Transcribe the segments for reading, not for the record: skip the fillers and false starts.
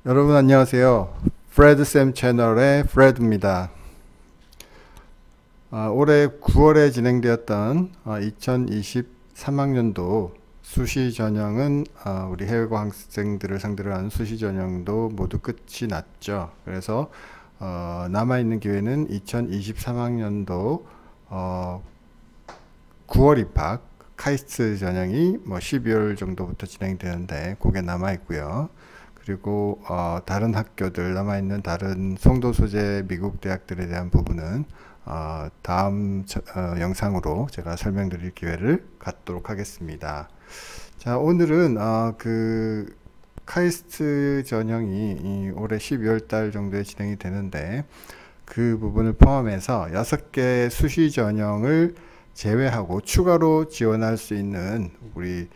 여러분 안녕하세요. 프레드쌤 채널의 프레드입니다. 올해 9월에 진행되었던 2023학년도 수시 전형은 우리 해외고 학생들을 상대로 하는 수시 전형도 모두 끝이 났죠. 그래서 남아있는 기회는 2023학년도 9월 입학 카이스트 전형이 12월 정도부터 진행되는데 그게 남아있고요. 그리고 다른 학교들 남아있는 다른 송도 소재 미국 대학들에 대한 부분은 다음 영상으로 제가 설명드릴 기회를 갖도록 하겠습니다. 자, 오늘은 그 카이스트 전형이 올해 12월 달 정도에 진행이 되는데 그 부분을 포함해서 6개 수시 전형을 제외하고 추가로 지원할 수 있는 우리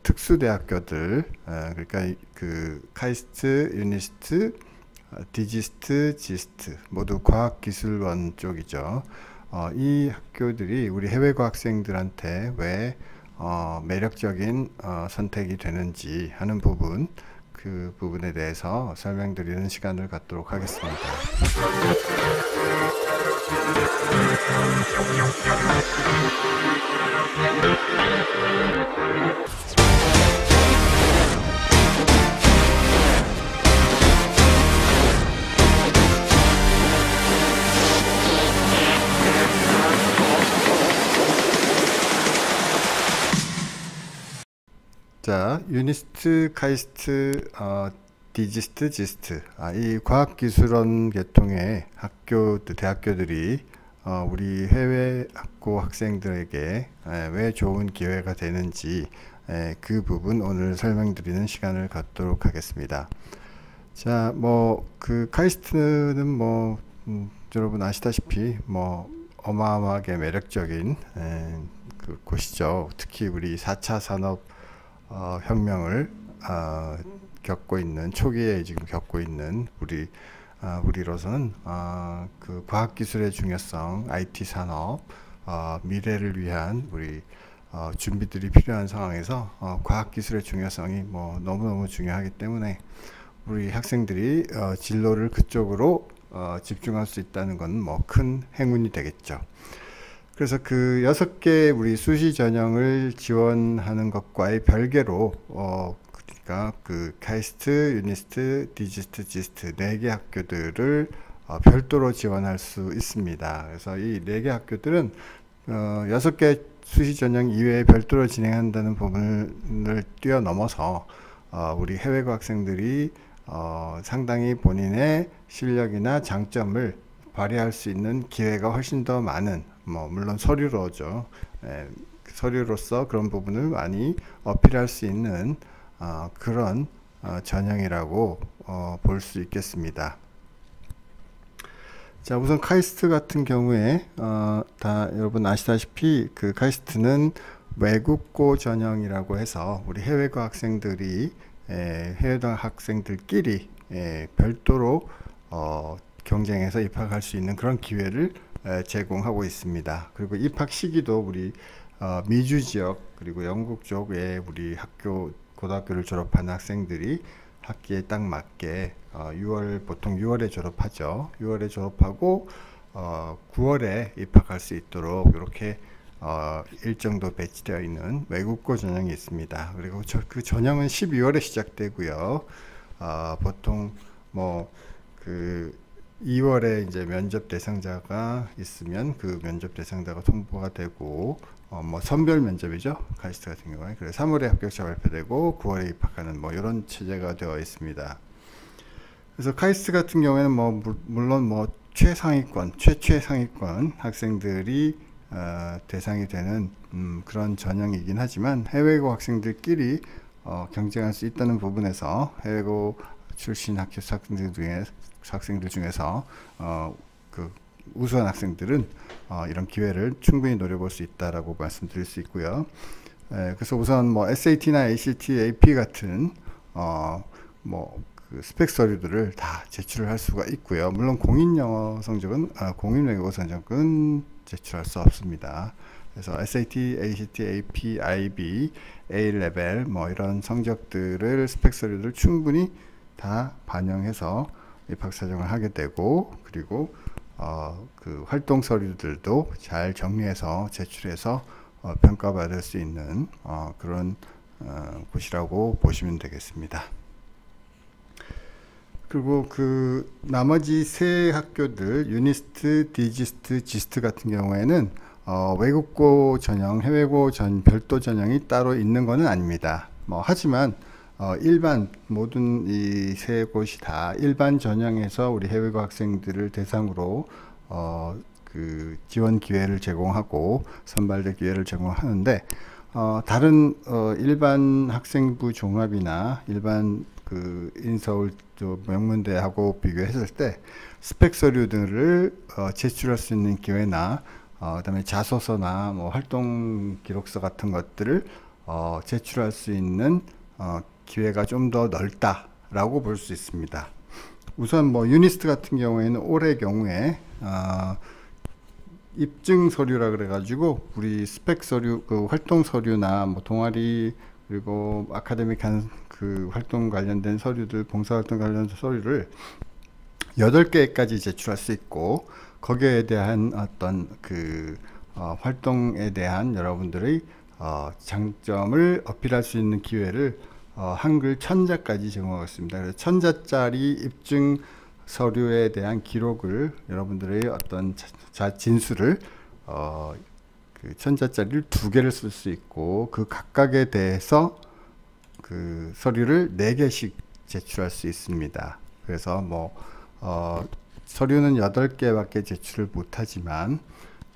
특수대학교들, 그러니까 그 카이스트, 유니스트, 디지스트, 지스트 모두 과학기술원 쪽이죠. 이 학교들이 우리 해외고 학생들한테 왜 매력적인 선택이 되는지 하는 부분, 그 부분에 대해서 설명드리는 시간을 갖도록 하겠습니다. 자, 유니스트, 카이스트, 디지스트, 지스트, 이 과학기술원 계통의 대학교들이 우리 해외고 학생들에게 왜 좋은 기회가 되는지 그 부분 오늘 설명드리는 시간을 갖도록 하겠습니다. 자, 그 카이스트는 여러분 아시다시피 어마어마하게 매력적인 그 곳이죠. 특히 우리 4차 산업 혁명을 겪고 있는 초기에 지금 겪고 있는 우리로서는 그 과학기술의 중요성, IT 산업, 미래를 위한 우리 준비들이 필요한 상황에서 과학기술의 중요성이 너무너무 중요하기 때문에 우리 학생들이 진로를 그쪽으로 집중할 수 있다는 건 큰 행운이 되겠죠. 그래서 그 6개 우리 수시 전형을 지원하는 것과의 별개로 그러니까 그 카이스트, 유니스트, 디지스트, 지스트 4개 학교들을 별도로 지원할 수 있습니다. 그래서 이 4개 학교들은 6개 수시 전형 이외에 별도로 진행한다는 부분을 뛰어넘어서 우리 해외고 학생들이 상당히 본인의 실력이나 장점을 발휘할 수 있는 기회가 훨씬 더 많은, 물론 서류로죠. 서류로서 그런 부분을 많이 어필할 수 있는 그런 전형이라고 볼 수 있겠습니다. 자, 우선 카이스트 같은 경우에 다 여러분 아시다시피 그 카이스트는 외국고 전형이라고 해서 우리 해외고 학생들이 해외고 학생들끼리 별도로 경쟁해서 입학할 수 있는 그런 기회를 제공하고 있습니다. 그리고 입학 시기도 우리 미주 지역 그리고 영국 쪽에 우리 고등학교를 졸업한 학생들이 학기에 딱 맞게 보통 6월에 졸업하죠. 6월에 졸업하고 9월에 입학할 수 있도록 이렇게 일정도 배치되어 있는 외국고 전형이 있습니다. 그리고 그 전형은 12월에 시작되고요. 보통 그 2월에 이제 면접 대상자가 있으면 그 면접 대상자가 통보가 되고 선별 면접이죠. 카이스트 같은 경우에. 그래서 3월에 합격자 발표되고 9월에 입학하는 이런 체제가 되어 있습니다. 그래서 카이스트 같은 경우에는 물론 최상위권, 최상위권 학생들이 대상이 되는 그런 전형이긴 하지만 해외고 학생들끼리 경쟁할 수 있다는 부분에서 해외고 출신 학생들 중에서 그 우수한 학생들은 이런 기회를 충분히 노려볼 수 있다라고 말씀드릴 수 있고요. 그래서 우선 SAT나 ACT, AP 같은 그 스펙 서류들을 다 제출을 할 수가 있고요. 물론 공인 영어 성적은 공인 외국어 성적은 제출할 수 없습니다. 그래서 SAT, ACT, AP, IB, A 레벨 이런 성적들을 스펙 서류를 충분히 다 반영해서 입학사정을 하게 되고, 그리고 그 활동 서류들도 잘 정리해서 제출해서 평가받을 수 있는 그런 곳이라고 보시면 되겠습니다. 그리고 그 나머지 세 학교들 유니스트, 디지스트, 지스트 같은 경우에는 외국고 전형, 해외고 별도 전형이 따로 있는 것은 아닙니다. 하지만 일반 모든 이 세 곳이 다 일반 전형에서 우리 해외고 학생들을 대상으로 그 지원 기회를 제공하고 선발대 기회를 제공하는데, 다른 일반 학생부 종합이나 일반 그 인서울 명문대하고 비교했을 때 스펙 서류들을 제출할 수 있는 기회나 그다음에 자소서나 뭐 활동 기록서 같은 것들을 제출할 수 있는 기회가 좀 더 넓다라고 볼 수 있습니다. 우선 뭐 유니스트 같은 경우에는 올해 경우에 입증 서류라 그래가지고 우리 스펙 서류, 그 활동 서류나 뭐 동아리 그리고 아카데믹한 그 활동 관련된 서류들, 봉사활동 관련된 서류를 8개까지 제출할 수 있고, 거기에 대한 어떤 그 활동에 대한 여러분들의 장점을 어필할 수 있는 기회를 한글 1000자까지 제공하고 있습니다. 그래서 1000자짜리 입증 서류에 대한 기록을 여러분들의 어떤 진술을 그 1000자짜리를 2개를 쓸 수 있고, 그 각각에 대해서 그 서류를 4개씩 제출할 수 있습니다. 그래서 뭐 서류는 8개밖에 제출을 못하지만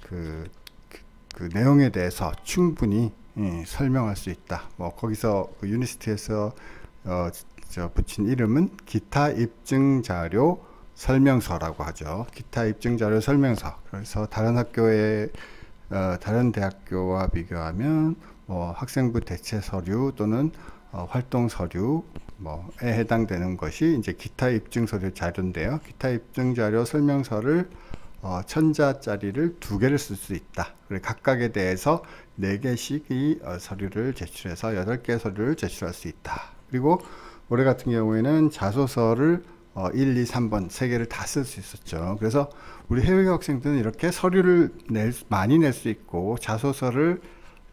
그 내용에 대해서 충분히 설명할 수 있다. 뭐 거기서 그 유니스트에서 붙인 이름은 기타 입증 자료 설명서라고 하죠. 기타 입증 자료 설명서. 그래서 다른 학교의 다른 대학교와 비교하면 뭐 학생부 대체 서류 또는 활동 서류 뭐에 해당되는 것이 이제 기타 입증 서류 자료인데요. 기타 입증 자료 설명서를 1000자짜리를 2개를 쓸 수 있다. 그리고 각각에 대해서 4개씩의 서류를 제출해서 8개 서류를 제출할 수 있다. 그리고 올해 같은 경우에는 자소서를 1, 2, 3번 3개를 다 쓸 수 있었죠. 그래서 우리 해외 학생들은 이렇게 서류를 많이 낼 수 있고, 자소서를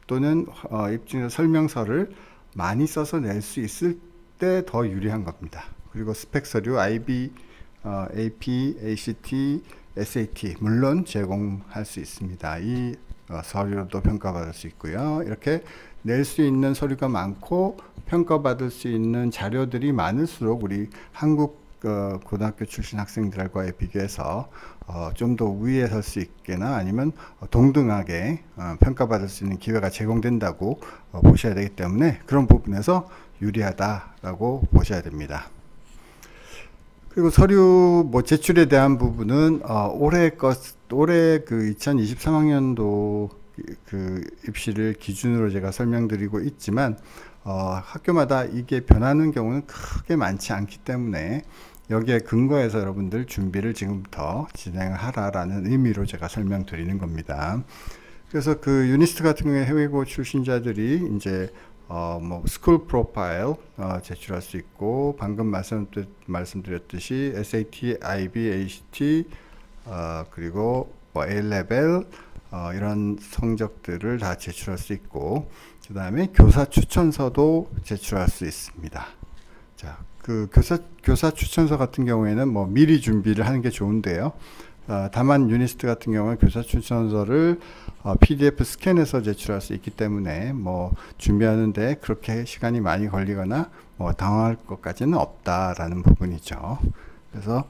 또는 입증 설명서를 많이 써서 낼 수 있을 때 더 유리한 겁니다. 그리고 스펙 서류 IB, AP, ACT, SAT 물론 제공할 수 있습니다. 이 서류도 평가받을 수 있고요. 이렇게 낼 수 있는 서류가 많고 평가받을 수 있는 자료들이 많을수록 우리 한국 고등학교 출신 학생들과에 비교해서 좀 더 우위에 설 수 있거나 아니면 동등하게 평가받을 수 있는 기회가 제공된다고 보셔야 되기 때문에 그런 부분에서 유리하다라고 보셔야 됩니다. 그리고 서류 뭐 제출에 대한 부분은 올해 그 2023학년도 그 입시를 기준으로 제가 설명드리고 있지만 학교마다 이게 변하는 경우는 크게 많지 않기 때문에 여기에 근거해서 여러분들 준비를 지금부터 진행을 하라라는 의미로 제가 설명드리는 겁니다. 그래서 그 유니스트 같은 경우에 해외고 출신자들이 이제 뭐 스쿨 프로파일 제출할 수 있고, 방금 말씀드렸듯이 SAT, IB, ACT 그리고 뭐 A-레벨 이런 성적들을 다 제출할 수 있고, 그 다음에 교사 추천서도 제출할 수 있습니다. 자, 그 교사 추천서 같은 경우에는 뭐 미리 준비를 하는 게 좋은데요. 다만 유니스트 같은 경우는 교사 추천서를 PDF 스캔해서 제출할 수 있기 때문에 뭐 준비하는데 그렇게 시간이 많이 걸리거나 뭐 당황할 것까지는 없다라는 부분이죠. 그래서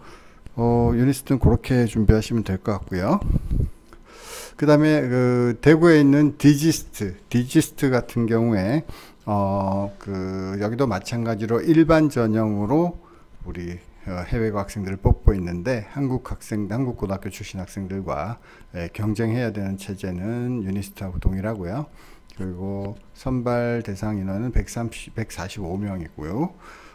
유니스트는 그렇게 준비하시면 될 것 같고요. 그 다음에 그 대구에 있는 디지스트 같은 경우에 여기도 마찬가지로 일반 전형으로 우리 해외고 학생들을 뽑고 있는데, 한국 고등학교 출신 학생들과 경쟁해야 되는 체제는 유니스트하고 동일하고요. 그리고 선발 대상 인원은 145명이고요.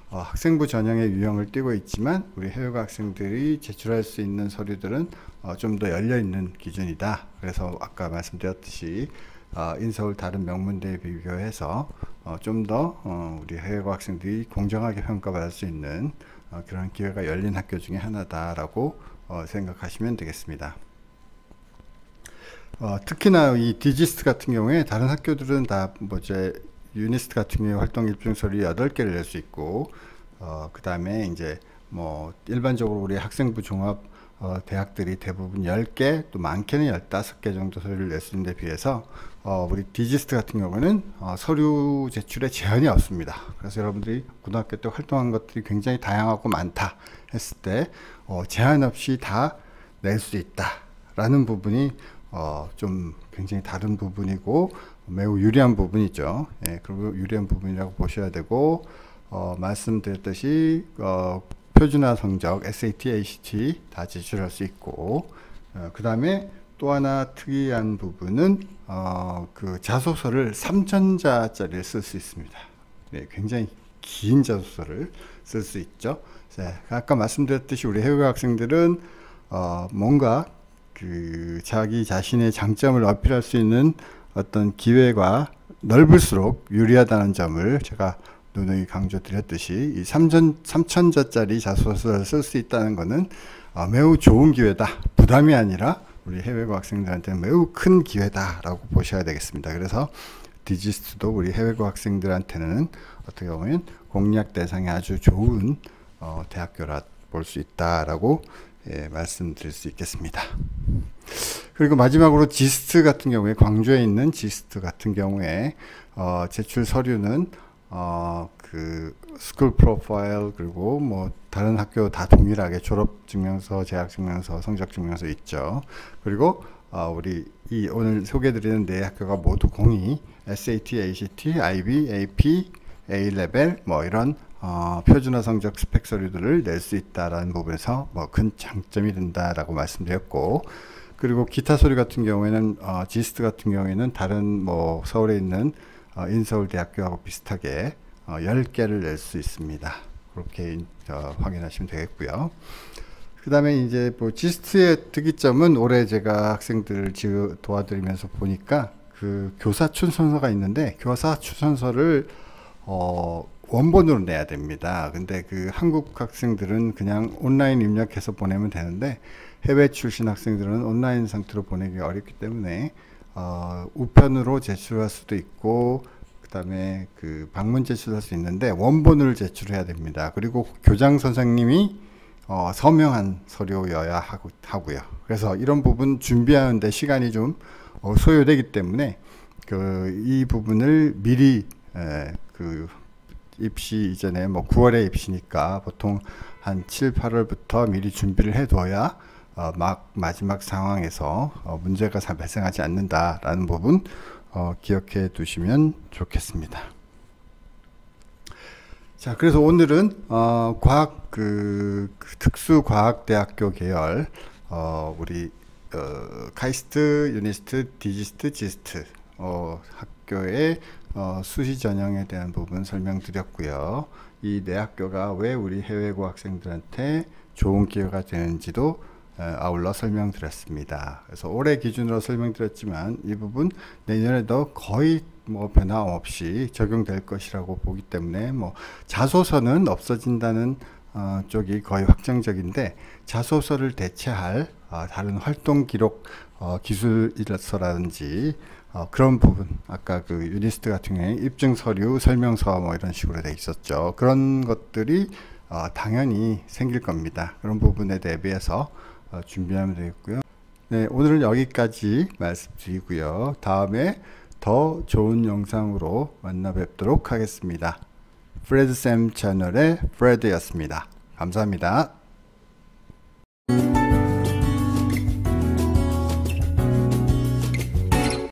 학생부 전형의 유형을 띠고 있지만 우리 해외고 학생들이 제출할 수 있는 서류들은 좀 더 열려있는 기준이다. 그래서 아까 말씀드렸듯이 인서울 다른 명문대에 비교해서 좀 더 우리 해외고 학생들이 공정하게 평가받을 수 있는 그런 기회가 열린 학교 중에 하나다라고 생각하시면 되겠습니다. 특히나 이 디지스트 같은 경우에 다른 학교들은 다 이제 유니스트 같은 경우에 활동 입증 서류 8개를 낼 수 있고 그 다음에 이제 뭐 일반적으로 우리 학생부 종합 대학들이 대부분 10개 또 많게는 15개 정도 서류를 낼 수 있는 데 비해서 우리 디지스트 같은 경우는 서류 제출에 제한이 없습니다. 그래서 여러분들이 고등학교 때 활동한 것들이 굉장히 다양하고 많다 했을 때 제한 없이 다 낼 수 있다 라는 부분이 좀 굉장히 다른 부분이고 매우 유리한 부분이죠. 예, 그리고 유리한 부분이라고 보셔야 되고 말씀드렸듯이 표준화 성적 SAT, ACT 다 제출할 수 있고 그 다음에 또 하나 특이한 부분은 그 자소서를 3천자짜리를 쓸 수 있습니다. 네, 굉장히 긴 자소서를 쓸 수 있죠. 네, 아까 말씀드렸듯이 우리 해외 학생들은 뭔가 그 자기 자신의 장점을 어필할 수 있는 어떤 기회가 넓을수록 유리하다는 점을 제가 누누이 강조드렸듯이 이 3천자짜리 자소서를 쓸 수 있다는 것은 매우 좋은 기회다. 부담이 아니라 우리 해외고 학생들한테는 매우 큰 기회다 라고 보셔야 되겠습니다. 그래서 디지스트도 우리 해외고 학생들한테는 어떻게 보면 공략 대상이 아주 좋은 대학교라 볼 수 있다라고 말씀드릴 수 있겠습니다. 그리고 마지막으로 지스트 같은 경우에 광주에 있는 지스트 같은 경우에 제출 서류는 그 스쿨 프로파일 그리고 뭐 다른 학교 다 동일하게 졸업증명서, 재학증명서, 성적증명서 있죠. 그리고 우리 이 오늘 소개드리는 네 학교가 모두 공이 SAT, ACT, IB, AP, A-레벨 뭐 이런 표준화 성적 스펙 서류들을 낼 수 있다라는 부분에서 뭐 큰 장점이 된다라고 말씀드렸고, 그리고 기타 서류 같은 경우에는 지스트 같은 경우에는 다른 뭐 서울에 있는 인서울대학교하고 비슷하게 10개를 낼 수 있습니다. 그렇게 확인하시면 되겠고요. 그 다음에 이제 뭐 지스트의 특이점은 올해 제가 학생들을 도와드리면서 보니까 그 교사 추천서가 있는데 교사 추천서를 원본으로 내야 됩니다. 근데 그 한국 학생들은 그냥 온라인 입력해서 보내면 되는데 해외 출신 학생들은 온라인 상태로 보내기 어렵기 때문에 우편으로 제출할 수도 있고 그 다음에 그 방문 제출할 수 있는데 원본을 제출해야 됩니다. 그리고 교장 선생님이 서명한 서류여야 하고요. 그래서 이런 부분 준비하는데 시간이 좀 소요되기 때문에 이 부분을 미리 그 입시 이전에 뭐 9월에 입시니까 보통 한 7, 8월부터 미리 준비를 해둬야 마지막 상황에서 문제가 발생하지 않는다라는 부분 기억해 두시면 좋겠습니다. 자, 그래서 오늘은 과학 특수과학대학교 계열 우리 카이스트, 유니스트, 디지스트, 지스트 학교의 수시 전형에 대한 부분 설명드렸고요. 이 네 학교가 왜 우리 해외고 학생들한테 좋은 기회가 되는지도 아울러 설명드렸습니다. 그래서 올해 기준으로 설명드렸지만 이 부분 내년에도 거의 뭐 변화 없이 적용될 것이라고 보기 때문에 뭐 자소서는 없어진다는 쪽이 거의 확정적인데 자소서를 대체할 다른 활동 기록 기술서라든지 그런 부분, 아까 그 유니스트 같은 경우에 입증 서류, 설명서 뭐 이런 식으로 돼 있었죠. 그런 것들이 당연히 생길 겁니다. 그런 부분에 대비해서 준비하면 되겠고요. 네, 오늘은 여기까지 말씀드리고요. 다음에 더 좋은 영상으로 만나 뵙도록 하겠습니다. 프레드쌤 채널의 프레드였습니다. 감사합니다.